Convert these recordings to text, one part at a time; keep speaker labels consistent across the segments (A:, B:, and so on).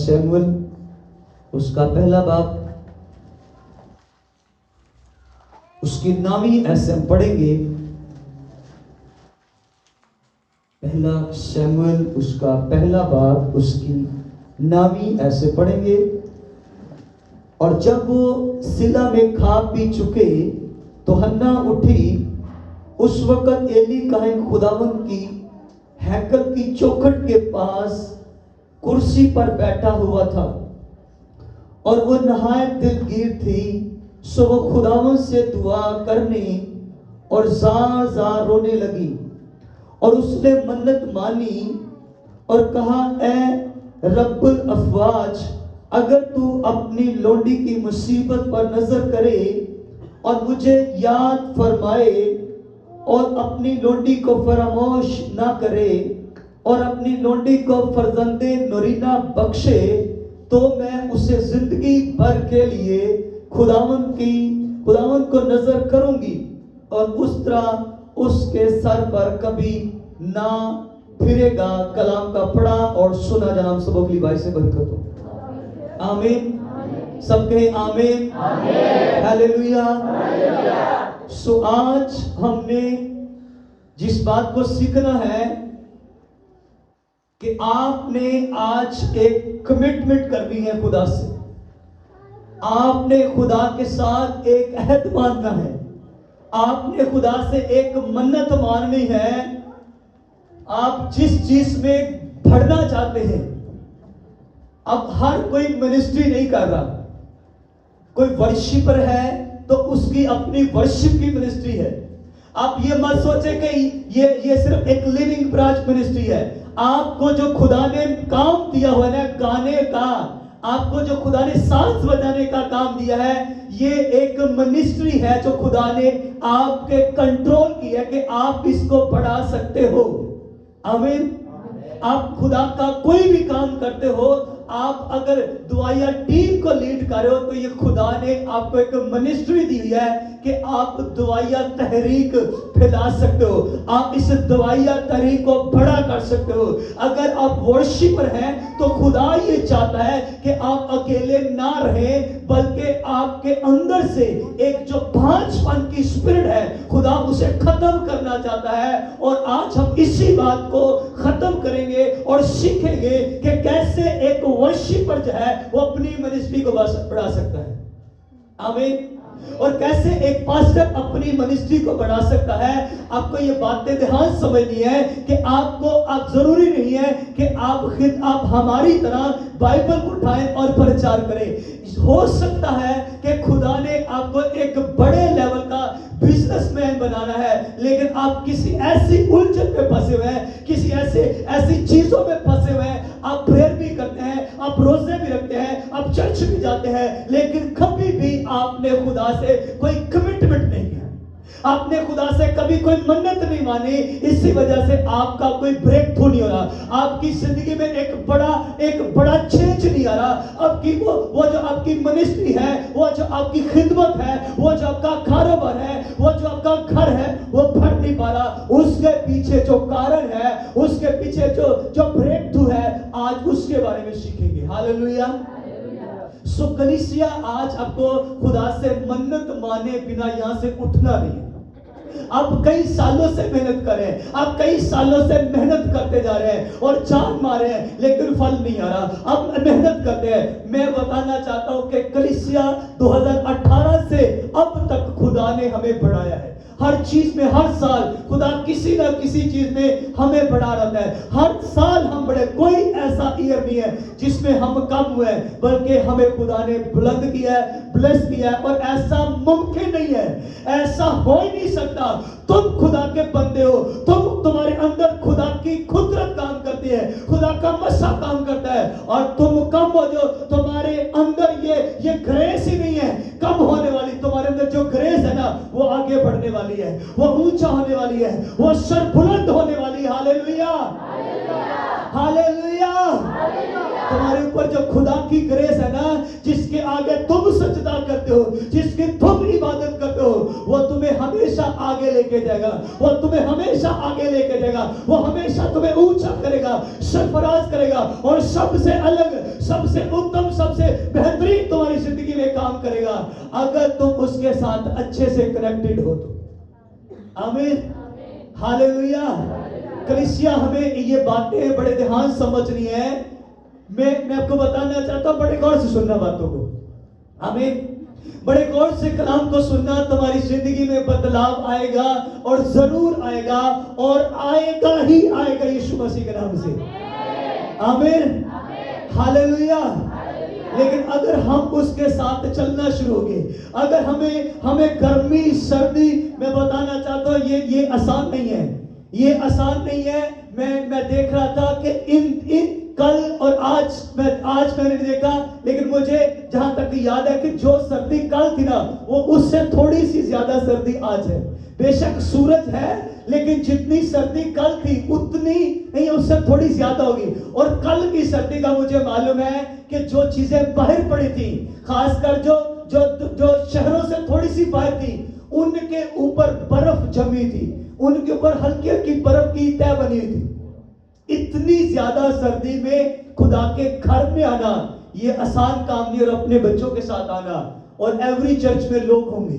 A: शमूएल उसका पहला बाब, उसकी नामी ऐसे हम पढ़ेंगे। पहला शमूएल उसका पहला बाब, उसकी नामी ऐसे पढ़ेंगे। और जब वो सिला में खा पी चुके तो हन्ना उठी। उस वक्त एली काहिन खुदावंद की हैकल की चौखट के पास कुर्सी पर बैठा हुआ था और वो नहायत दिलगीर थी। सो वो खुदावंद से दुआ करने और जार जार रोने लगी और उसने मन्नत मानी और कहा, ए रब्बुल अफवाज, अगर तू अपनी लोंडी की मुसीबत पर नजर करे और मुझे याद फरमाए और अपनी लोंडी को फरामोश ना करे और अपनी लोंडी को फरजंदे नूरीना बख्शे, तो मैं उसे जिंदगी भर के लिए खुदावंद को नजर करूंगी और उस तरह उसके सर पर कभी ना फिरेगा। कलाम का पढ़ा और सुना जनाब सबों के लिए भाई से बरकत हो। आमीन। सब कहे आमीन। हालेलुया। सो आज हमने जिस बात को सीखना है कि आपने आज एक कमिटमेंट करनी है खुदा से। आपने खुदा के साथ एक अहद मानना है। आपने खुदा से एक मन्नत माननी है। आप जिस चीज में बढ़ना चाहते हैं, अब हर कोई मिनिस्ट्री नहीं कर रहा। कोई वर्शिपर है तो उसकी अपनी वर्शिप की मिनिस्ट्री है। आप ये मत सोचे कि ये सिर्फ एक लिविंग ब्रांच मिनिस्ट्री है। आपको जो खुदा ने काम दिया हुआ है गाने का, आपको जो खुदा ने सांस बजाने का काम दिया है, ये एक मिनिस्ट्री है जो खुदा ने आपके कंट्रोल की है कि आप इसको बढ़ा सकते हो। आमीन। आप खुदा का कोई भी काम करते हो, आप अगर दुआया टीम को लीड कर रहे हो तो ये खुदा ने आपको एक मिनिस्ट्री दी है कि आप दुआया तहरीक फैला सकते हो। आप इस दुआया तहरीक को बड़ा कर सकते हो। अगर आप वर्शिपर हैं तो खुदा ये चाहता है कि आप अकेले ना रहें, बल्कि आपके अंदर से एक जो भांजपन की स्पिरिट है खुदा उसे खत्म करना चाहता है। और आज हम इसी बात को खत्म करेंगे और सीखेंगे कि कैसे एक वर्शिपर जो है वो अपनी मिनिस्ट्री को बढ़ा सकता है। आमीन। और कैसे एक पास्टर अपनी मिनिस्ट्री को बढ़ा सकता है। आपको ये बातें ध्यान समझनी है कि आप जरूरी नहीं है कि आप हमारी तरह बाइबल उठाएं और प्रचार करें। हो सकता है कि खुदा ने आपको एक बड़े लेवल का बिजनेसमैन बनाना है, लेकिन आप किसी ऐसी उलझन में फंसे हुए हैं, किसी ऐसी चीजों में फंसे हुए हैं। आप प्रेयर भी करते हैं, आप रोजे भी रखते हैं, आप चर्च भी जाते हैं, लेकिन कभी भी आपने खुदा से कोई कमिटमेंट नहीं किया। आपने खुदा से कभी कोई मन्नत नहीं मानी। इसी वजह से आपका कोई ब्रेक थ्रू नहीं हो रहा। आपकी जिंदगी में एक बड़ा चेंज नहीं आ रहा। आपकी वो जो आपकी मिनिस्ट्री है, वो जो आपकी खिदमत है, वो जो आपका कारोबार है, वो जो आपका घर है, वो बढ़ नहीं पा रहा। उसके पीछे जो कारण है, उसके पीछे जो ब्रेक थ्रू है, आज उसके बारे में सीखेंगे। हालेलुया। सो कलीसिया, आज आपको खुदा से मन्नत माने बिना यहां से उठना नहीं है। आप कई सालों से मेहनत कर रहे हैं, आप कई सालों से मेहनत करते जा रहे हैं और जान मारे हैं, लेकिन फल नहीं आ रहा। अब मेहनत करते हैं। मैं बताना चाहता हूं कि कलीसिया 2018 से अब तक खुदा ने हमें बढ़ाया है। हर चीज में हर साल खुदा किसी न किसी चीज में हमें बढ़ा रहता है। हर साल हम बढ़े। कोई ऐसा ईयर नहीं है जिसमें हम कम हुए, बल्कि हमें खुदा ने बुलंद किया है, ब्लेस किया है। और ऐसा मुमकिन नहीं है, ऐसा हो ही नहीं सकता। तुम खुदा के बंदे हो, तुम्हारे अंदर खुदा की कुदरत काम करती है, खुदा का मसा काम करता है, और तुम कम हो जो तुम्हारे अंदर ये ग्रेस ही नहीं है कम होने वाली। तुम्हारे अंदर जो ग्रेस है ना, वो आगे आगे बढ़ने वाली है, वो ऊंचा होने वाली है, वो सर बुलंद होने वाली है। Hallelujah, hallelujah. तुम्हारे ऊपर जो खुदा की ग्रेस है ना, जिसके आगे तुम सजदा करते हो, जिसकी तुम इबादत करते हो, वो तुम्हें हमेशा आगे लेके जाएगा, वो तुम्हें हमेशा आगे लेके जाएगा, वो हमेशा तुम्हें ऊंचा करेगा, सरफराज करेगा और सबसे अलग, सबसे उत्तम, सबसे बेहतरीन तुम्हारी जिंदगी में काम करेगा, अगर तुम उसके साथ अच्छे से कनेक्टेड हो तो। आमीन, हालेलुया। कलीसिया, हमें ये बातें बड़े ध्यान समझनी है। मैं आपको बताना चाहता हूं, बड़े गौर से सुनना बातों को। आमीन, बड़े गौर से कलाम को सुनना, तुम्हारी जिंदगी में बदलाव आएगा और जरूर आएगा और आएगा ही आएगा, यीशु मसीह के नाम से। आमीन, हालेलुया। लेकिन अगर हम उसके साथ चलना शुरू हो गए, अगर हमें गर्मी सर्दी, मैं बताना चाहता हूं ये आसान नहीं है, ये आसान नहीं है। मैं देख रहा था कि इन कल और आज मैंने नहीं देखा, लेकिन मुझे जहां तक याद है कि जो सर्दी कल थी ना, वो उससे थोड़ी सी ज्यादा सर्दी आज है। बेशक सूरज है, लेकिन जितनी सर्दी कल थी उतनी नहीं, उससे थोड़ी ज्यादा होगी। और कल की सर्दी का मुझे मालूम है कि जो चीजें बाहर पड़ी थी, खासकर जो शहरों से थोड़ी सी बाहर थी, उनके ऊपर बर्फ जमी थी, उनके ऊपर हल्की हल्की बर्फ की तह बनी हुई थी। इतनी ज्यादा सर्दी में खुदा के घर में आना ये आसान काम नहीं, और अपने बच्चों के साथ आना, और एवरी चर्च में लोग होंगे।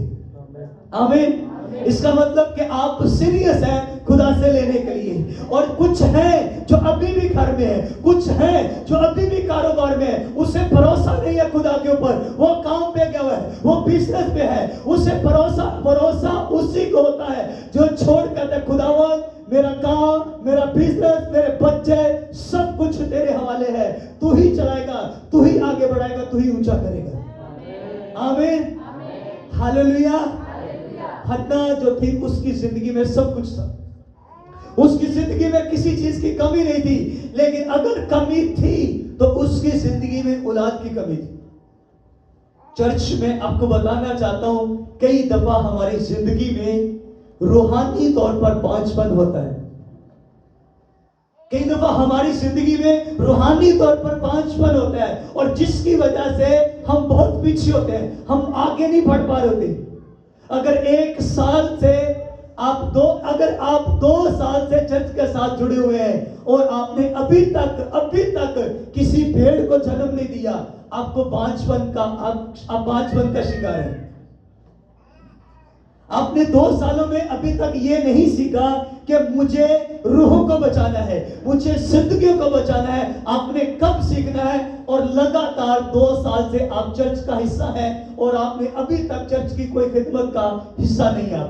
A: आमीन। इसका मतलब कि आप सीरियस हैं खुदा से लेने के लिए। और कुछ है जो अभी भी घर में है, कुछ है जो अभी भी कारोबार में है, उसे भरोसा नहीं है खुदा के ऊपर, वो काम पे गया हुआ है, वो बिजनेस पे है, उसे भरोसा उसी को होता है जो छोड़ कहता है खुदावन मेरा काम, मेरा बिजनेस, मेरे बच्चे, सब कुछ तेरे हवाले है, तू ही चलाएगा, तू ही आगे बढ़ाएगा, तू ही ऊंचा करेगा। आमीन, हालेलुया। हन्ना जो थी उसकी जिंदगी में सब कुछ था, उसकी जिंदगी में किसी चीज की कमी नहीं थी, लेकिन अगर कमी थी तो उसकी जिंदगी में औलाद की कमी थी। चर्च में आपको बताना चाहता हूं, कई दफा हमारी जिंदगी में रूहानी तौर पर बांझपन होता है, कई दफा हमारी जिंदगी में रूहानी तौर पर बांझपन होता है, और जिसकी वजह से हम बहुत पीछे होते हैं, हम आगे नहीं बढ़ पा रहे होते। अगर अगर आप 2 साल से चर्च के साथ जुड़े हुए हैं और आपने अभी तक किसी भेड़ को जन्म नहीं दिया, आपको बांझपन का शिकार है। आपने 2 सालों में अभी तक ये नहीं सीखा कि मुझे रूहों को बचाना है, मुझे जिंदगियों को बचाना है। आपने कब सीखना है? और लगातार 2 साल से आप चर्च का हिस्सा है और आपने अभी तक चर्च की कोई खिदमत का हिस्सा नहीं।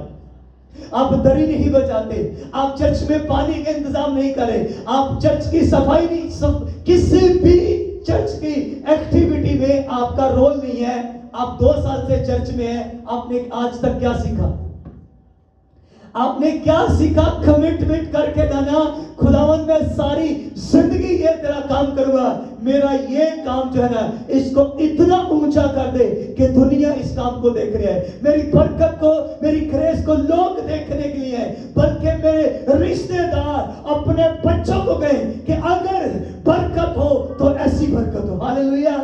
A: आप दरी नहीं बचाते, आप चर्च में पानी का इंतजाम नहीं करें, आप चर्च की सफाई नहीं, किसी भी चर्च की एक्टिविटी में आपका रोल नहीं है। आप 2 साल से चर्च में हैं, आपने आज तक क्या सीखा? आपने क्या सीखा? कमिटमेंट करके जाना, खुदावन मैं सारी जिंदगी ये तेरा काम करूंगा, मेरा ये काम जो है ना इसको इतना ऊंचा कर दे कि दुनिया इस काम को देख रही है, मेरी बरकत को, मेरी ग्रेस को लोग देखने के लिए है, बल्कि मेरे रिश्तेदार अपने बच्चों को कहें कि अगर बरकत हो तो ऐसी बरकत हो। हालेलुया।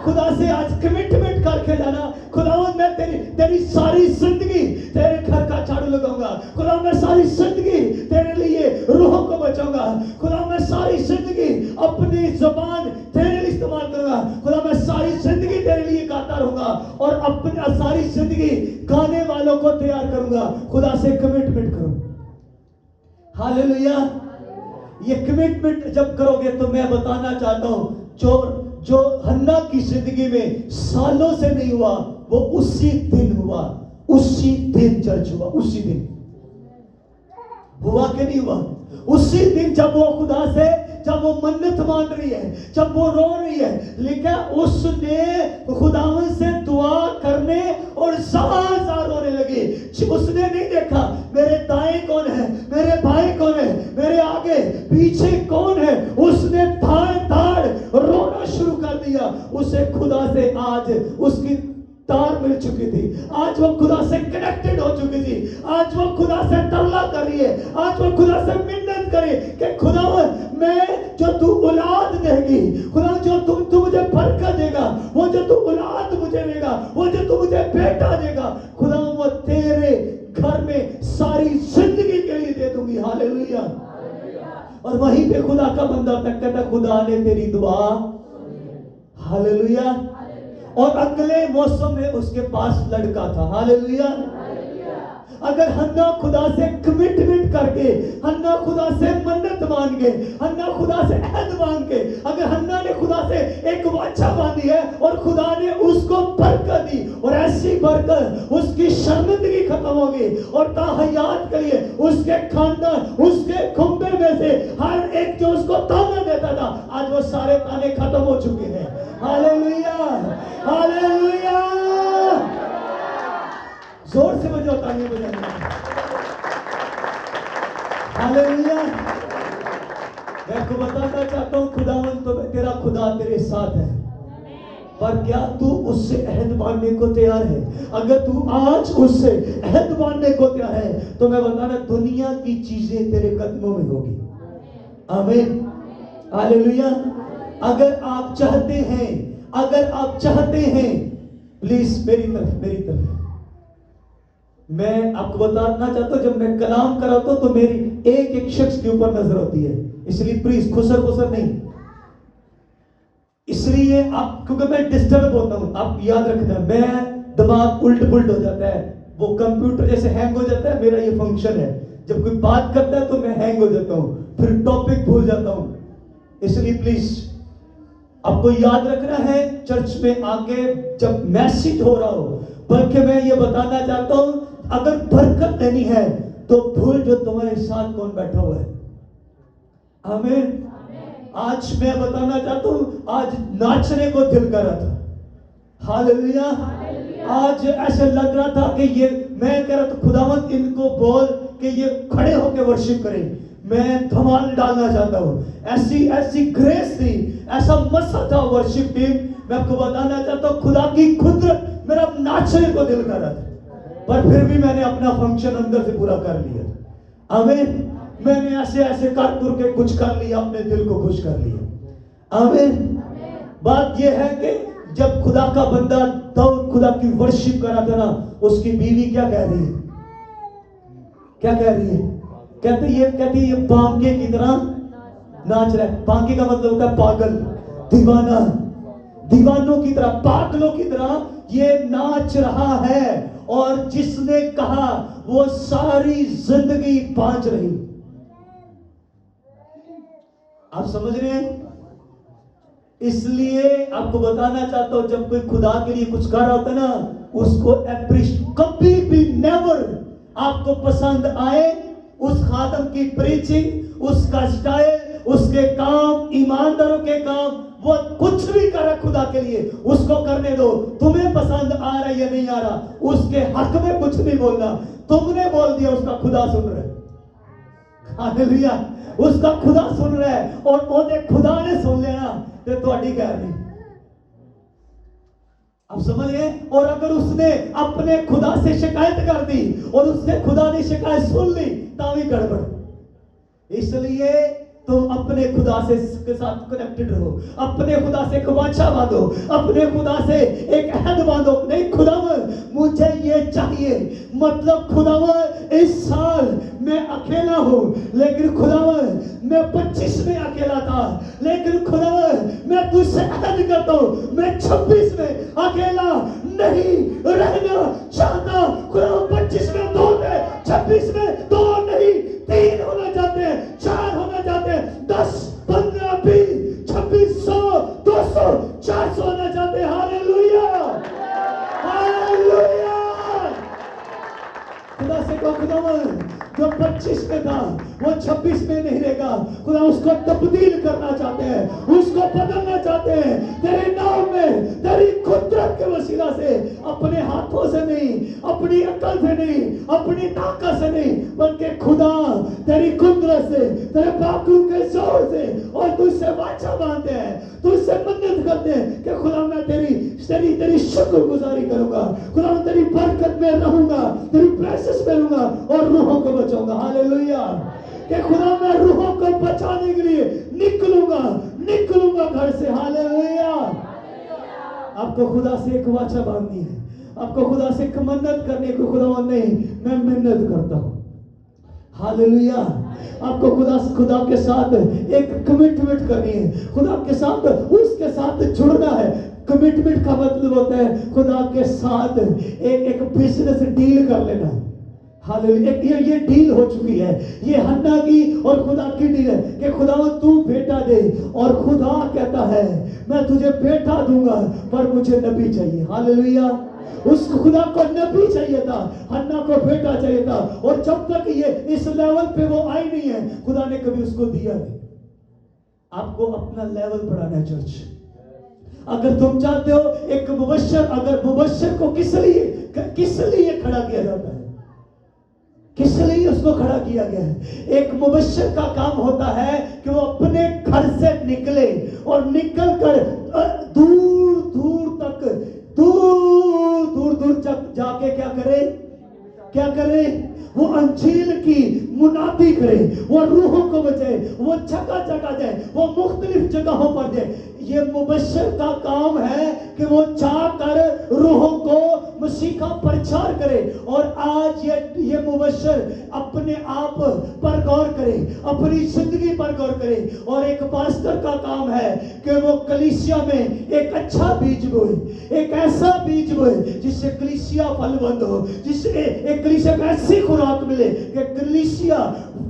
A: खुदा से आज कमिटमेंट करके जाना, खुदावन मैं तेरी सारी जिंदगी तेरे घर का झाड़ू लगाऊंगा, खुदा मैं सारी जिंदगी तेरे लिए रूहों को बचाऊंगा, खुदा मैं सारी जिंदगी अपनी जुबान तेरे लिए इस्तेमाल करूंगा, खुदा मैं सारी जिंदगी तेरे लिए गाता रहूंगा और अपनी सारी जिंदगी गाने वालों को तैयार करूंगा। खुदा से कमिटमेंट करो। हालेलुया। ये कमिटमेंट जब करोगे तो मैं बताना चाहता हूं, जो हन्ना की जिंदगी में सालों से नहीं हुआ, वो उसी दिन हुआ, उसी दिन चर्च हुआ, उसी दिन हुआ कि नहीं हुआ? उसी दिन जब वो खुदा से, जब वो मन्नत मान रही है, जब वो रो रही है, लेकिन उसने खुदावन से दुआ करने और ज़ार रोने लगी। उसने नहीं देखा मेरे दाएं कौन है, मेरे बाएं कौन है, मेरे आगे पीछे कौन है, उसने धाड़ रोना शुरू कर दिया। उसे खुदा से आज उसकी तार मिल चुकी थी, आज वो खुदा से कनेक्टेड हो चुकी थी, आज वो खुदा से तरला कर रही है, आज वो खुदा से मिन्नत करे कि खुदा मैं जो तू औलाद देगी, खुदा जो तू मुझे बरकत देगा, वो जो तू औलाद मुझे देगा, वो जो तू मुझे बेटा देगा, खुदा वो तेरे घर में सारी जिंदगी के लिए दे दूंगी। हालेलुया। और वहीं पे खुदा का बंदा तक कहता खुदा ने तेरी दुआ, हालेलुया। और अगले मौसम में उसके पास लड़का था। हालेलुया। अगर हन्ना खुदा से कमिटमेंट करके, हन्ना खुदा से मन्नत मान के, हन्ना खुदा से अहद मान के, अगर हन्ना ने खुदा से एक वाचा बांधी है और खुदा ने उसको बरकत दी, और ऐसी बरकत उसकी शर्मिंदगी खत्म होगी और ताहयात के लिए उसके खानदान, उसके खुंबे में से हर एक जो उसको ताना देता था, आज वो सारे ताने खत्म हो चुके हैं। Hallelujah, hallelujah. जोर से बजाओ तालियां बजाना। हालेलुया। मैं आपको बताना चाहता हूं खुदावन तो तेरा खुदा तेरे साथ है, पर क्या तू उससे अहद मानने को तैयार है? अगर तू आज उससे अहद मानने को तैयार है तो मैं बताना दुनिया की चीजें तेरे कदमों में होगी। आमीन, हालेलुया। अगर आप चाहते हैं, अगर आप चाहते हैं, प्लीज मेरी तरफ मैं आपको बताना चाहता हूं, जब मैं कलाम कराता हूं तो मेरी एक एक शख्स के ऊपर नजर होती है, इसलिए प्लीज खुसर नहीं, इसलिए आप, क्योंकि मैं डिस्टर्ब होता हूं, आप याद रखना, मैं दिमाग उल्ट पुल्ट हो जाता है, वो कंप्यूटर जैसे हैंग हो जाता है, मेरा ये फंक्शन है, जब कोई बात करता है तो मैं हैंग हो जाता हूं, फिर टॉपिक भूल जाता हूं, इसलिए प्लीज आपको याद रखना है चर्च में आके जब मैसेज हो रहा हो। बल्कि मैं ये बताना चाहता हूं, अगर बरकत लेनी है तो भूल जो तुम्हारे साथ कौन बैठा हुआ है। आमीन। आज मैं बताना चाहता हूं, आज नाचने को दिल कर रहा था। हालेलुया। आज ऐसे लग रहा था कि ये, मैं कह रहा था खुदावंत इनको बोल कि ये खड़े होकर वर्शिप करें, मैं धमाल डालना चाहता हूं। ऐसी ग्रेस थी, ऐसा मसा था वर्शिप टीम। मैं आपको बताना चाहता हूं खुदा की कुदरत, मेरा नाचने को दिल कर रहा था, पर फिर भी मैंने अपना फंक्शन अंदर से पूरा कर लिया। आमीन। मैंने ऐसे कर के कुछ कर लिया, अपने दिल को खुश कर लिया। आमीन। बात यह है कि जब खुदा का बंदा दाऊद खुदा की वर्शिप कर रहा था ना, उसकी बीवी क्या कह रही है? क्या कह रही है? कहती है ये बांके की तरह नाच रहा है। बांके का मतलब होता है पागल, दीवाना, दीवानों की तरह, पागलों की तरह ये नाच रहा है। और जिसने कहा वो सारी जिंदगी बांच रही। आप समझ रहे हैं? इसलिए आपको बताना चाहता हूं, जब कोई खुदा के लिए कुछ कर रहा होता है ना, उसको एप्रिशिएट, कभी भी नेवर आपको पसंद आए उस खादम की प्रीचिंग, उसका स्टाइल, उसके काम, ईमानदारों के काम, वो कुछ भी कर रहा खुदा के लिए, उसको करने दो। तुम्हें पसंद आ रहा है या नहीं आ रहा, उसके हक में कुछ नहीं बोलना। तुमने बोल दिया, उसका खुदा सुन रहा है। हालेलुया। उसका खुदा सुन रहा है, और ओदे खुदा ने सुन लेना तो ਤੁਹਾਡੀ गैर नहीं। आप समझिए। और अगर उसने अपने खुदा से शिकायत कर दी और उसने खुदा ने शिकायत सुन ली, तावी गड़बड़। इसलिए तुम अपने खुदा से के साथ कनेक्टेड रहो, अपने खुदा से एक वाचा बांधो, अपने खुदा से एक अहद बांधो। नहीं खुदावन मुझे ये चाहिए, मतलब खुदावन इस साल मैं अकेला हूं, लेकिन खुदावन मैं 25 में अकेला था, लेकिन खुदावन मैं तुझसे अहद करता हूं, मैं 26 में अकेला नहीं रहना चाहता। खुदावन 25 में 2 थे, 26 में 2 नहीं 3 होना चाहते हैं, 4 होना चाहते हैं, 10, 15, 20, 2600, 200, 400 होना चाहते हैं। Hallelujah, hallelujah. खुदा से कहो खुदावन जो 25 में था वो 26 में नहीं रहेगा। खुदा उसको तब्दील करना चाहते हैं, उसको बदलना चाहते हैं तेरे नाम में, तेरी कुदरत के वसीला से, अपने हाथों से नहीं, अपनी अकल से नहीं, अपनी ताकत से नहीं, बल्कि खुदा तेरी कुदरत से, तेरे बाकू के जोर से, और तुझसे वाचा बांधते हैं, तुझसे मन्नत करते हैं कि खुदा मैं तेरी शुक्रगुजारी करूंगा, खुदा तेरी बरकत में रहूंगा, तेरी प्रेजेंस में रहूंगा और रूहों को बचाऊंगा। हालेलुया। कि खुदा मैं रूहों को बचाने के लिए निकलूंगा घर से। हालेलुया। आपको खुदा से एक वाचा बांधनी है, आपको खुदा से एक मन्नत करने को, खुदा नहीं मैं मिन्नत करता हूं। हालेलुया। आपको खुदा के साथ एक कमिटमेंट करनी है, खुदा के साथ उसके साथ जुड़ना है। कमिटमेंट का मतलब होता है खुदा के साथ एक बिजनेस डील कर लेना। हालेलुया। ये डील हो चुकी है, ये हन्ना की और खुदा की डील है कि खुदा तू बेटा दे, और खुदा कहता है मैं तुझे बेटा दूंगा पर मुझे नबी चाहिए। हालेलुया। उस खुदा को नबी चाहिए था, हन्ना को बेटा चाहिए था, और जब तक ये इस लेवल पे वो आई नहीं है खुदा ने कभी उसको दिया नहीं। आपको अपना लेवल बढ़ाना है चर्च। अगर तुम चाहते हो एक मुबश्शिर, अगर मुबश्शिर को किस लिए खड़ा किया जाता है, किस लिए उसको खड़ा किया गया है? एक मुबश्शिर का काम होता है कि वो अपने घर से निकले और निकल कर दूर दूर तक जाके क्या करे? वो अंजील की मुनादी करे, वो रूहों को बचाए, वो जगह जाए, वो मुख्तलिफ जगहों पर जाए। ये मुबश्शिर का काम है कि वो जाकर रूहों को मसीह का प्रचार करे। और आज ये मुबश्शिर अपने आप पर गौर करे, अपनी जिंदगी पर गौर करे। और एक पास्टर का काम है कि वो कलीसिया में एक अच्छा बीज बोए, एक ऐसा बीज बोए जिससे कलीसिया फलवंत हो, जिससे एक कलीसिया को ऐसी खुराक मिले कि कलीसिया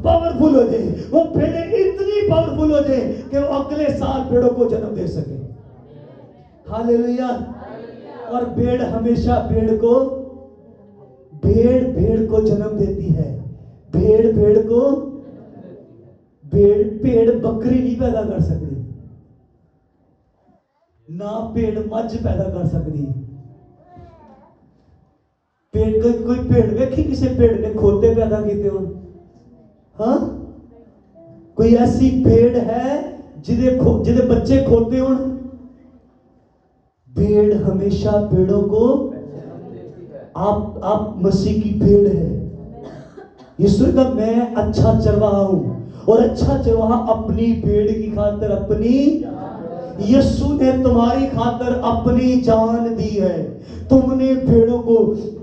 A: पावरफुल हो जाए, वो भेड़ें इतनी पावरफुल हो जाए कि वो अगले साल भेड़ों को जन्म दे सके। हालेलुया। और भेड़ हमेशा भेड़ को जन्म देती है। भेड़ बकरी नहीं पैदा कर सकती, ना भेड़ मझ पैदा कर सकती। कोई भेड़ वेखी किसी भेड़ ने खोते पैदा किए हो? हाँ, कोई ऐसी भेड़ है जिदे बच्चे खोते हो? भेड़ हमेशा भेड़ों को, आप मसीह की भेड़ है। यीशु का मैं अच्छा चरवाहा हूं, और अच्छा चरवाहा अपनी भेड़ की खातिर अपनी, यीशु ने तुम्हारी खातिर अपनी जान दी है। तुमने भेड़ों को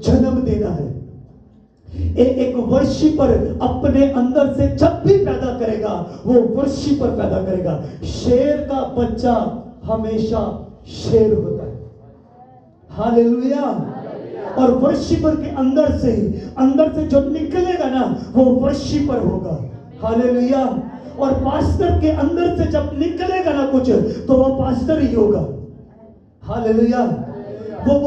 A: जन्म देना है। एक वर्शिपर अपने अंदर से जब भी पैदा करेगा वो वर्शिपर पैदा करेगा। शेर का बच्चा हमेशा शेर होता है। हालेलुया। और वर्शिपर के अंदर से जो निकलेगा ना वो वर्शिपर होगा। हालेलुया। और पास्टर के अंदर से जब निकलेगा ना कुछ तो वो पास्टर ही होगा। हालेलुया। वो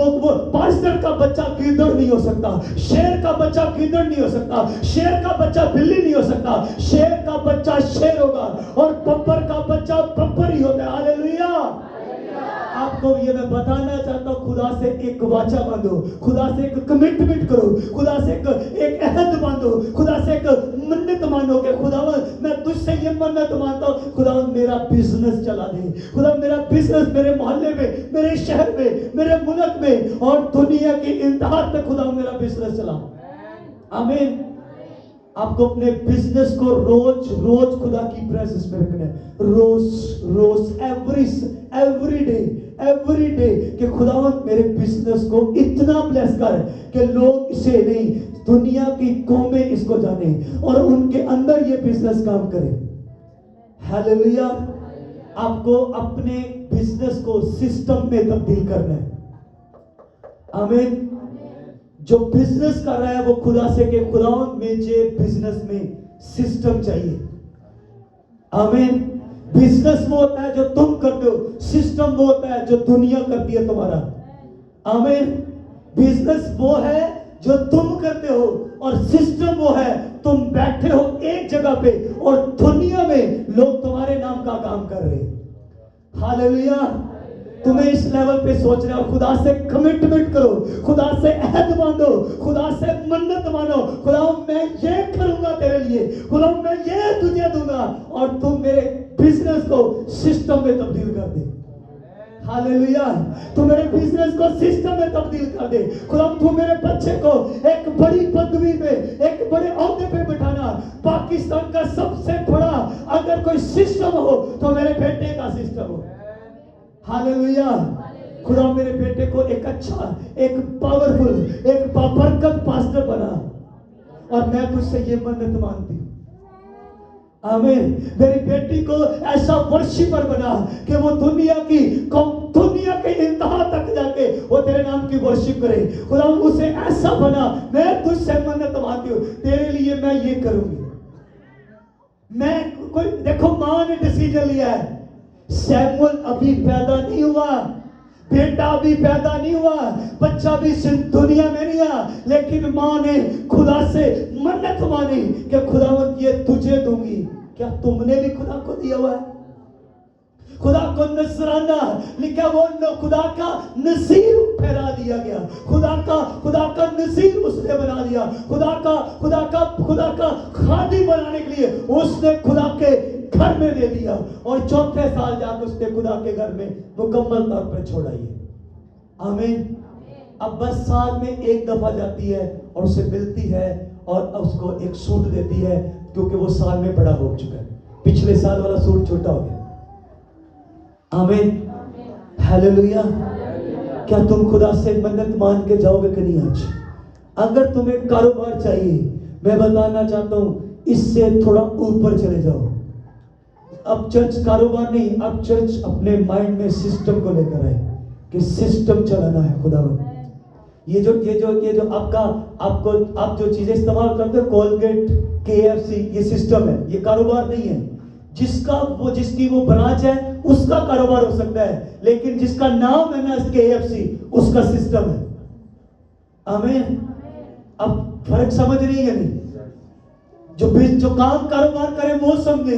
A: पास्टर का बच्चा गीदड़ नहीं हो सकता, शेर का बच्चा गीदड़ नहीं हो सकता, शेर का बच्चा बिल्ली नहीं हो सकता। शेर का बच्चा शेर होगा और बब्बर का बच्चा बब्बर ही होता है। हालेलुया। आपको ये मैं बताना चाहता हूं, खुदा से एक वाचा बांधो, खुदा से एक कमिटमेंट करो, खुदा से एक अहद बांधो, खुदा से एक मन्नत मानो कि खुदा मैं तुझसे ये मन्नत मानता हूं, खुदा मेरा बिजनेस चला दे, खुदा मेरा बिजनेस मेरे मोहल्ले में, मेरे शहर में, मेरे मुल्क में और दुनिया की इंतहा तक खुदा मेरा बिजनेस चला। आमीन। आपको अपने बिजनेस को रोज खुदा की प्रेजेंस में रखना है। रोज एवरी डे कि खुदावंद मेरे बिजनेस को इतना ब्लेस कर कि लोग इसे नहीं, दुनिया की कौमें इसको जाने और उनके अंदर ये बिजनेस काम करे। हालेलुया। आपको अपने बिजनेस को सिस्टम में तब्दील करना है। आमीन। जो बिजनेस कर रहा है वो खुदा से के खुदावंद मुझे बिजनेस में सिस्टम चाहिए। आमीन। बिजनेस वो होता है जो तुम करते हो, सिस्टम वो होता है जो दुनिया करती है तुम्हारा। आमीन। बिजनेस वो है जो तुम करते हो और सिस्टम वो है तुम बैठे हो एक जगह पे और दुनिया में लोग तुम्हारे नाम का काम कर रहे हैं। हालेलुया। तुम्हें इस लेवल पे सोचना और खुदा से कमिटमेंट करो, खुदा से अहद बांधो, खुदा से मन्नत मानो। खुदा मैं ये करूंगा तेरे लिए, खुदा मैं ये तुझे दूंगा और तुम मेरे बिजनेस को सिस्टम में तब्दील कर दे। हालेलुया। तू मेरे बिजनेस को सिस्टम में तब्दील कर दे खुदा। तू मेरे बच्चे को एक बड़ी पदवी में, एक बड़े ओहदे पे बिठाना। पाकिस्तान का सबसे बड़ा अगर कोई सिस्टम हो तो मेरे बेटे का सिस्टम हो। हालेलुया। खुदा मेरे बेटे को एक अच्छा, एक पावरफुल, एक बाबरकत पास्टर बना। और मैं तुझसे ये मन्नत मांगती हूँ, आमीन, मेरी बेटी को ऐसा वर्शिपर बना कि वो दुनिया के इंतहा तक जाके वो तेरे नाम की वर्शिप करे। खुदा उसे ऐसा बना। मैं तुझसे मन्नत मांगती हूँ, तेरे लिए मैं ये करूंगी। मैं कोई देखो, मां ने डिसीजन लिया है। सैमुअल अभी पैदा नहीं हुआ, बेटा भी पैदा नहीं हुआ, बच्चा भी दुनिया में नहीं आया, लेकिन मां ने खुदा से मन्नत मानी कि खुदावंद ये तुझे दूंगी। क्या तुमने भी खुदा को दिया हुआ है? खुदा को नजराना लिखा, वो खुदा का नसीर फहरा दिया गया। खुदा का नसीर उसने बना दिया। खुदा का खादी बनाने के लिए उसने खुदा के घर में दे दिया। और चौथे साल जाकर उसने खुदा के घर में मुकम्मल तौर पर छोड़ाई है। आमीन। अब बस साल में एक दफा जाती है और उसे मिलती है और उसको एक सूट देती है, क्योंकि वो साल में बड़ा हो चुका है। पिछले साल वाला सूट छोटा हो गया। आमीन, हालेलुया। क्या तुम खुदा से मन्नत मान के जाओगे कि नहीं? आज अगर तुम्हें कारोबार चाहिए, मैं बताना चाहता हूं, इससे थोड़ा ऊपर चले जाओ। अब चर्च कारोबार नहीं, अब चर्च अपने माइंड में सिस्टम को लेकर आए कि सिस्टम चलाना है। खुदावंद ये जो आप जो चीजें इस्तेमाल करते हो, कोलगेट, KFC, ये सिस्टम है, ये कारोबार नहीं है। जिसकी वो ब्रांच है उसका कारोबार हो सकता है, लेकिन जिसका नाम है ना KFC, उसका सिस्टम है। आमीन। अब फर्क समझ रही है नहीं? जो काम कारोबार करे वो समझे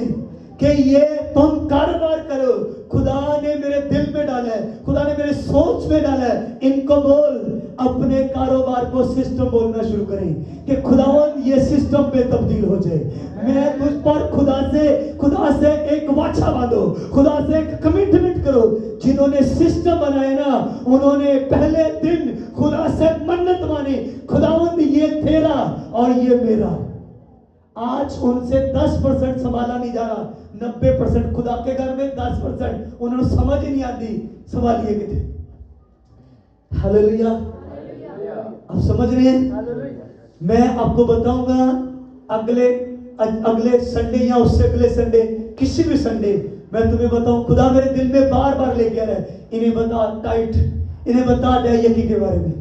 A: कि ये तुम कारोबार करो। खुदा ने मेरे दिल में डाला है, खुदा ने मेरे सोच में डाला है। इनको बोल, अपने कारोबार को सिस्टम बोलना शुरू करें कि खुदावंद ये सिस्टम पे तब्दील हो जाए। मैं तुझ पर खुदा से एक वाचा बांधो, खुदा से एक कमिटमेंट करो। जिन्होंने सिस्टम बनाया ना, उन्होंने पहले दिन खुदा से मन्नत मानी, खुदावंद ये तेरा और ये मेरा। आज उनसे 10% संभाला नहीं जा रहा, 90% खुदा के घर में 10% उन्होंने समझ ही नहीं आती संभालिए कि थे। हालेलुया। आप समझ रहे हैं? मैं आपको बताऊंगा अगले संडे या उससे अगले संडे, किसी भी संडे मैं तुम्हें बताऊं, खुदा मेरे दिल में बार बार लेके आ रहा है, इन्हें बता टाइट, इन्हें बता दे यकी के बारे में।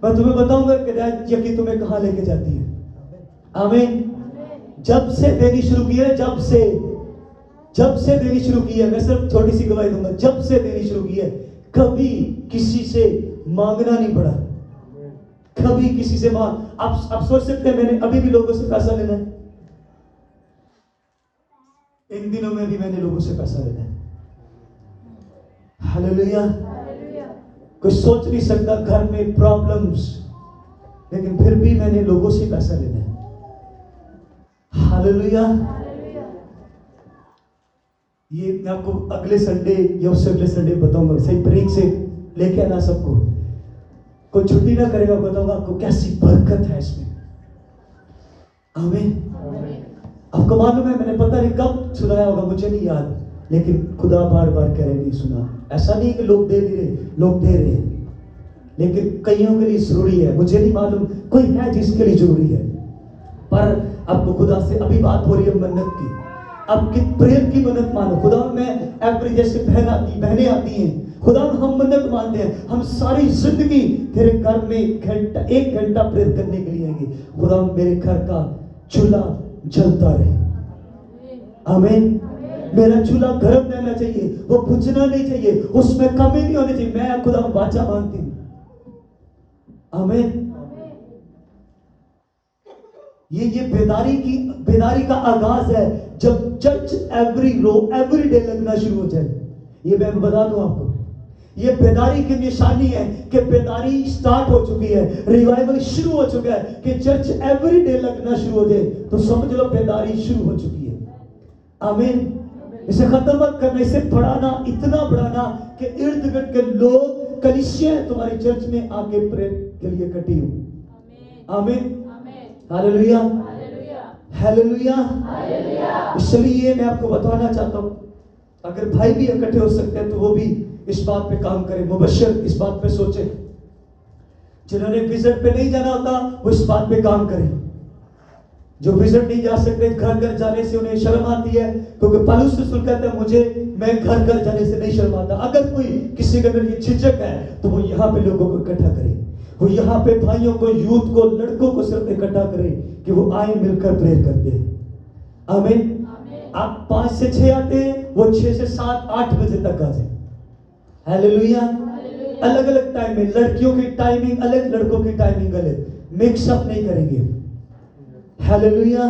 A: मैं तुम्हें बताऊंगा कि यकी तुम्हें कहां लेके जाती है। आमीन। जब से देनी शुरू की है, जब से देनी शुरू की है, मैं सिर्फ छोटी सी गवाही दूंगा, जब से देनी शुरू की है, कभी किसी से मांगना नहीं पड़ा। कभी किसी से आप सोच सकते हैं मैंने अभी भी लोगों से पैसा लेना है, इन दिनों में भी मैंने लोगों से पैसा लेना है। हालेलुया। कोई सोच नहीं सकता घर में प्रॉब्लम्स, लेकिन फिर भी मैंने लोगों से पैसा लेना है। हालेलुया। ये मैं आपको अगले संडे या उससे अगले संडे बताऊंगा, सही ब्रेक से लेके आना सबको, कोई छुट्टी ना करेगा, बताऊंगा आपको कैसी बरकत है इसमें। आमीन। आपको मालूम है, मैंने पता नहीं कब सुनाया होगा, मुझे नहीं याद, लेकिन खुदा बार बार कह रहे नहीं सुना। ऐसा नहीं कि लोग दे नहीं रहे, लोग दे रहे हैं, लेकिन कईयों के लिए जरूरी है। मुझे नहीं मालूम, कोई है जिसके लिए जरूरी है, पर आपको खुदा से अभी बात हो रही है मन्नत की, आपकी प्रेयर की मन्नत मानो। खुदा में एवरी जैसे बहनें आती हैं, खुदा हम मन्नत मानते हैं, हम सारी जिंदगी तेरे घर में एक घंटा प्रेयर करने के लिए आएंगे। खुदा मेरे घर का चूल्हा जलता रहे। आमीन। मेरा चूल्हा गर्म रहना चाहिए, वो बुझना नहीं चाहिए, उसमें कमी नहीं होनी चाहिए। मैं खुदा वाचा मांगती हूँ। आमीन। ये बेदारी का आगाज है जब चर्च एवरी डे लगना शुरू हो जाए। ये मैं बता दूं आपको, ये बेदारी की निशानी है कि बेदारी स्टार्ट हो चुकी है, रिवाइवल शुरू हो चुका है कि चर्च एवरी डे लगना शुरू हो जाए, तो समझ लो बेदारी शुरू हो चुकी है। आमीन। इसे खत्म मत करना, इसे बढ़ाना, इतना बढ़ाना कि इर्द गिर्द के लोग, कलीसियां तुम्हारी चर्च में आके प्रेयर के लिए इकट्ठी हो। आमीन, हालेलुया, हालेलुया। इसलिए मैं आपको बताना चाहता हूं, अगर भाई भी इकट्ठे हो सकते हैं तो वो भी इस बात पे काम करें, मुबश्शिर इस बात पे सोचे। जिन्होंने विजिट पे नहीं जाना होता वो इस बात पे काम करें। जो विजिट नहीं जा सकते, घर घर जाने से उन्हें शर्म आती है, क्योंकि पौलुस रसूल कहता है मैं घर घर जाने से नहीं शर्म आता। अगर कोई किसी के अंदर ये झिझक है तो वो यहाँ पे लोगों को इकट्ठा करे, वो यहाँ पे भाइयों को, यूथ को, लड़कों को सिर्फ इकट्ठा करे कि वो आए, मिलकर प्रेयर करते हैं। आमीन। आप 5 से 6 आते हैं, वो 6 से 7 8 बजे तक आ जाए। हालेलुया। अलग अलग टाइम में, लड़कियों की टाइमिंग अलग, लड़कों की टाइमिंग अलग, मिक्सअप नहीं करेंगे। हालेलुया।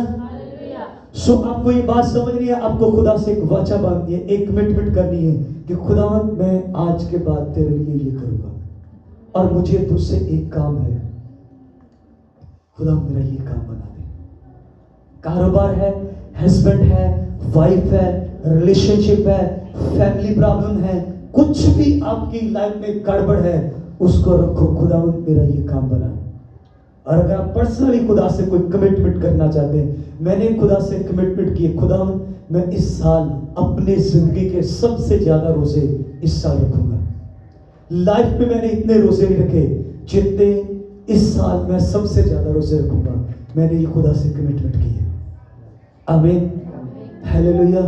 A: सो आपको ये बात समझनी है, आपको खुदा से एक वाचा बांधनी है, एक कमिटमेंट करनी है कि खुदावंद मैं आज के बाद तेरे लिए ये करूंगा, और मुझे तुझसे एक काम है, खुदा मेरा ये काम बना दे। कारोबार है, हस्बैंड है, वाइफ है, रिलेशनशिप है, फैमिली प्रॉब्लम है, कुछ भी आपकी लाइफ में गड़बड़ है, उसको रखो, खुदावंद मेरा ये काम बना। और अगर आप पर्सनली खुदा से कोई कमिटमेंट करना चाहते हैं, मैंने खुदा से कमिटमेंट की, खुदावंद मैं इस साल अपने जिंदगी के सबसे ज्यादा रोजे इस साल रखूंगा। लाइफ में मैंने इतने रोजे नहीं रखे जितने इस साल मैं सबसे ज्यादा रोजे रखूंगा। मैंने ये खुदा से कमिटमेंट की है। आमीन, हालेलुया।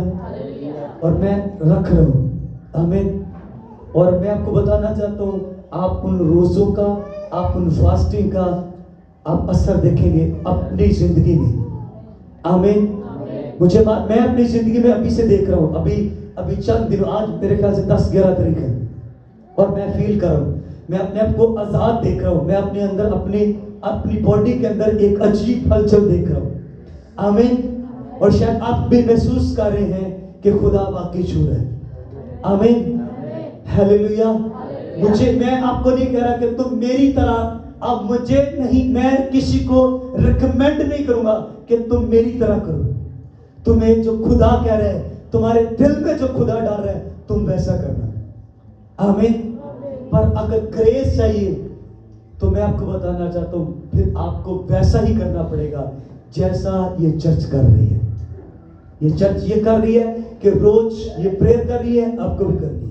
A: और मैं रख रहा हूं। आमीन। और मैं आपको बताना चाहता हूं, आप उन रोजों का, आप उन फास्टिंग का आप असर देखेंगे अपनी जिंदगी में। आमीन। मुझे बात, मैं अपनी जिंदगी में अभी से देख रहा हूं, अभी चंद दिन, आज मेरे ख्याल से 10-11 तारीख है, और मैं फील कर रहा हूं, मैं अपने आप को आजाद देख रहा हूं, मैं अपने अंदर, अपनी बॉडी के अंदर एक अजीब हलचल देख रहा हूं। आमीन। और शायद आप भी महसूस कर रहे हैं कि खुदा वाकई छू रहा है। आमीन, हालेलुया। मैं आपको नहीं कह रहा कि तुम मेरी तरह, अब मुझे नहीं, मैं किसी को रिकमेंड नहीं करूंगा कि तुम मेरी तरह करो। तुम्हें जो खुदा कह रहा है, तुम्हारे दिल में जो खुदा डाल रहा है, तुम वैसा करना। आमीन। पर अगर ग्रेस चाहिए तो मैं आपको बताना चाहता हूं, फिर आपको वैसा ही करना पड़ेगा जैसा ये चर्च कर रही है। ये चर्च ये कर रही है कि रोज ये प्रेयर कर रही है, आपको भी करनी है।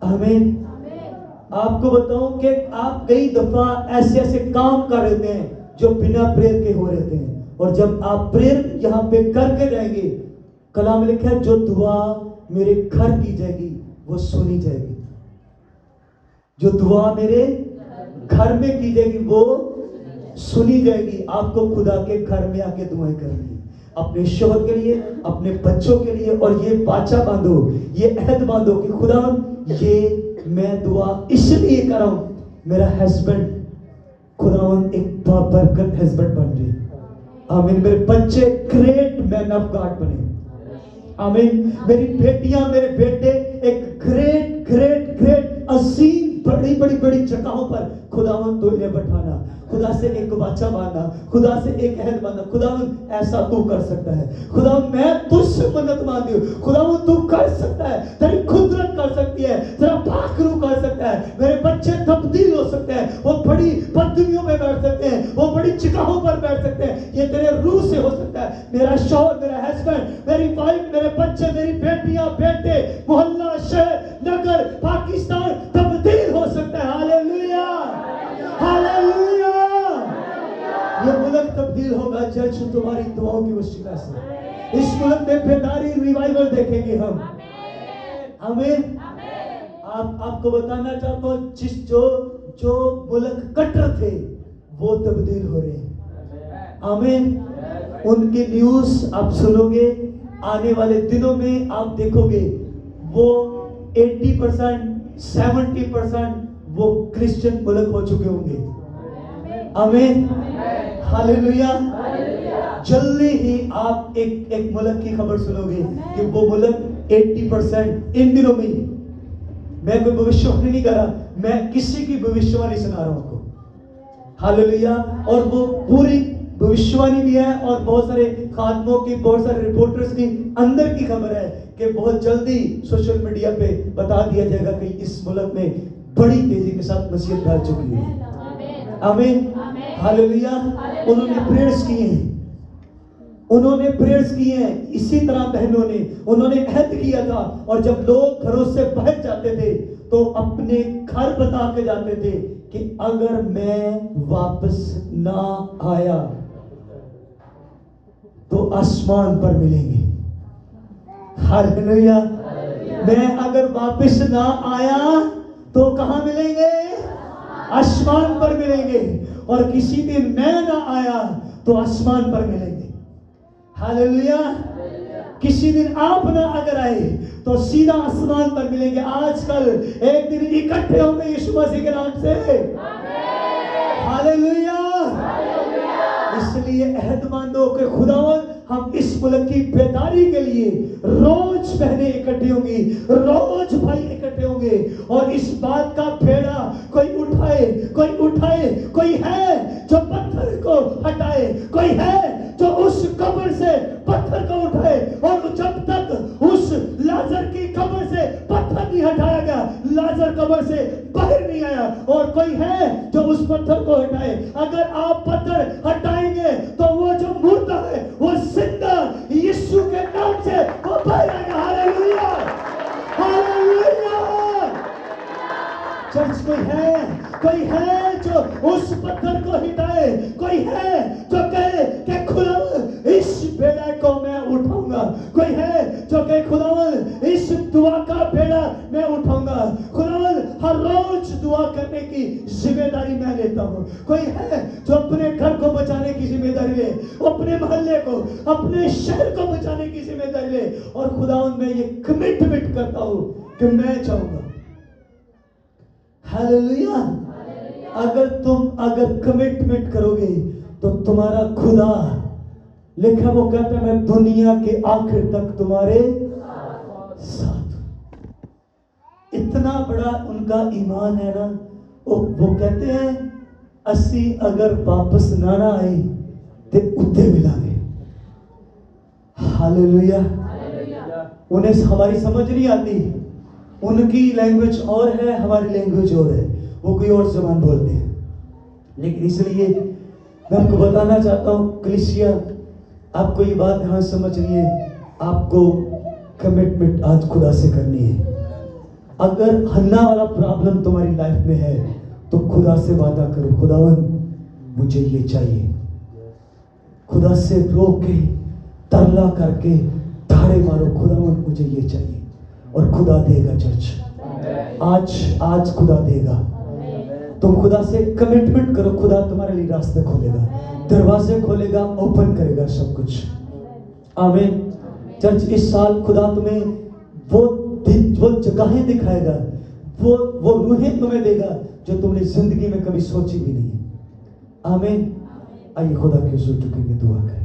A: आमीन। आपको बताऊं कि आप कई दफा ऐसे काम कर रहे हैं जो बिना प्रेयर के हो रहे हैं, और जब आप प्रेयर यहां पे करके जाएंगे, कलाम में लिखा है जो दुआ मेरे घर की जाएगी वो सुनी जाएगी। जो दुआ मेरे घर में की जाएगी वो सुनी जाएगी। आपको खुदा के घर में आके दुआएं करनी है, अपने शोहर के लिए, अपने बच्चों के लिए, और ये वाचा बांधो, ये अहद बांधो कि खुदा ये मैं दुआ इसलिए कर रहा हूं, मेरा हस्बैंड खुदावंद एक बाबरकत हस्बैंड बन जाए। आमीन। मेरे बच्चे ग्रेट मैन ऑफ गॉड बने। आमीन। मेरी बेटियां, मेरे बेटे एक ग्रेट ग्रेट ग्रेट अजीम बड़ी जगहों पर खुदावंद तो इन्हें बैठाना, खुदा से एक वाचा बांधना, खुदा से एक अहद बांधना। खुदावंद ऐसा तू कर सकता है, खुदावंद मैं तुझसे मदद मांगती हूँ, खुदावंद तू कर सकता है, तेरी कुदरत कर सकती है, तेरा भाखरू कर सकता है, मेरे बच्चे तब्दील हो सकते हैं, वो बड़ी पदवियों में बैठ सकते हैं, वो बड़ी जगहों पर बैठ सकते हैं, ये तेरे रूह से हो सकता है। मेरा शौहर, मेरा हस्बैंड, मेरी वाइफ, मेरे बच्चे, मेरी बेटियां, बेटे, मोहल्ला, शहर, नगर, पाकिस्तान तब्दील हो सकता है। Hallelujah, hallelujah. ये मुल्क तब्दील होगा जज तुम्हारी दुआओं की वसीला से। इस मुल्क में बेदारी रिवाइवल देखेंगे हम। आमीन। आपको बताना चाहता हूं, जो मुल्क कट्टर थे वो तब्दील हो रहे हैं। आमीन। उनकी न्यूज आप सुनोगे, आने वाले दिनों में आप देखोगे वो 80% 70% वो क्रिश्चियन मुल्क हो चुके होंगे। आमीन, हालेलुया। जल्दी ही आप एक मुल्क की खबर सुनोगे कि वो मुल्क 80% इन दिनों में, मैं कोई भविष्यवाणी नहीं कर रहा, मैं किसी की भविष्यवाणी सुना रहा हूं आपको। हालेलुया। और वो पूरी भविष्यवाणी भी है, और बहुत सारे खादमों की, बहुत सारे रिपोर्टर्स की अंदर की खबर है कि बहुत जल्दी सोशल मीडिया पे बता दिया जाएगा कि इस मुल्क में बड़ी तेजी के साथ मसीहत फैल चुकी है। आमीन, हालेलुया। उन्होंने प्रेयर्स किए हैं, उन्होंने प्रेयर्स किए हैं। इसी तरह बहनों ने, उन्होंने अहद किया था, और जब लोग घरों से बाहर जाते थे तो अपने घर बता के जाते थे कि अगर मैं वापस ना आया तो आसमान पर मिलेंगे। हालेलुया। मैं अगर वापस ना आया तो कहां मिलेंगे? आसमान पर मिलेंगे। और किसी दिन मैं ना आया तो आसमान पर मिलेंगे। हालेलुया। किसी दिन आप ना अगर आए तो सीधा आसमान पर मिलेंगे। आजकल एक दिन इकट्ठे होंगे यीशु मसीह के नाम से। हालेलुया। इसलिए अहद बांधो कि खुदावन हम इस मुल्क की बेदारी के लिए रोज बहनें इकट्ठी होंगी, रोज भाई इकट्ठे होंगे, और इस बात का फेड़ा कोई उठाए, कोई है जो पत्थर को हटाए, कोई है जो उस कब्र से पत्थर को उठाए। और जब तक उस लाजर की कब्र से पत्थर नहीं हटाया गया, लाजर कब्र से बाहर नहीं आया। और कोई है जो उस पत्थर को हटाए। अगर आप पत्थर हटाएंगे तो वो जो मुर्दा है वो जिंदा यीशु के नाम से वो बाहर आएगा। Hallelujah, hallelujah. चर्च कोई है जो उस पत्थर को हटाए, कोई है जो कहे कि खुदावन इस बेड़ा को मैं उठाऊंगा, कोई है जो कहे खुदावन इस दुआ का बेड़ा मैं उठाऊंगा, खुदावन हर रोज दुआ करने की जिम्मेदारी मैं लेता हूं। कोई है जो अपने घर को बचाने की जिम्मेदारी ले, अपने मोहल्ले को, अपने शहर को बचाने की जिम्मेदारी ले। और खुदावन मैं ये कमिटमेंट करता हूं कि मैं चाहूंगा। हालेलुया। अगर कमिटमेंट करोगे तो तुम्हारा खुदा, लिखा वो कहता है मैं दुनिया के आखिर तक तुम्हारे साथ। इतना बड़ा उनका ईमान है ना। वो कहते हैं असी अगर वापस ना आए तो उत्ते मिलांगे। हालेलुया। उन्हें हमारी समझ नहीं आती, उनकी लैंग्वेज और है, हमारी लैंग्वेज और है, वो कोई और ज़बान बोलते हैं। लेकिन इसलिए मैं आपको बताना चाहता हूं कलीसिया, आपको ये बात यहाँ समझनी है, आपको कमिटमेंट आज खुदा से करनी है। अगर हन्ना वाला प्रॉब्लम तुम्हारी लाइफ में है तो खुदा से वादा करो, खुदावन मुझे ये चाहिए। खुदा से रो के तरला करके ठाड़े मारो, खुदावन मुझे ये चाहिए, और खुदा देगा। चर्च आज खुदा देगा। तुम खुदा से कमिटमेंट करो, खुदा तुम्हारे लिए रास्ते खोलेगा, दरवाजे खोलेगा, ओपन करेगा सब कुछ। आमीन। चर्च इस साल खुदा तुम्हें वो जगहें दिखाएगा, वो रूहें तुम्हें देगा जो तुमने जिंदगी में कभी सोची भी नहीं है। आमीन। आइए खुदा के हुजूर झुकेंगे, दुआ करेंगे।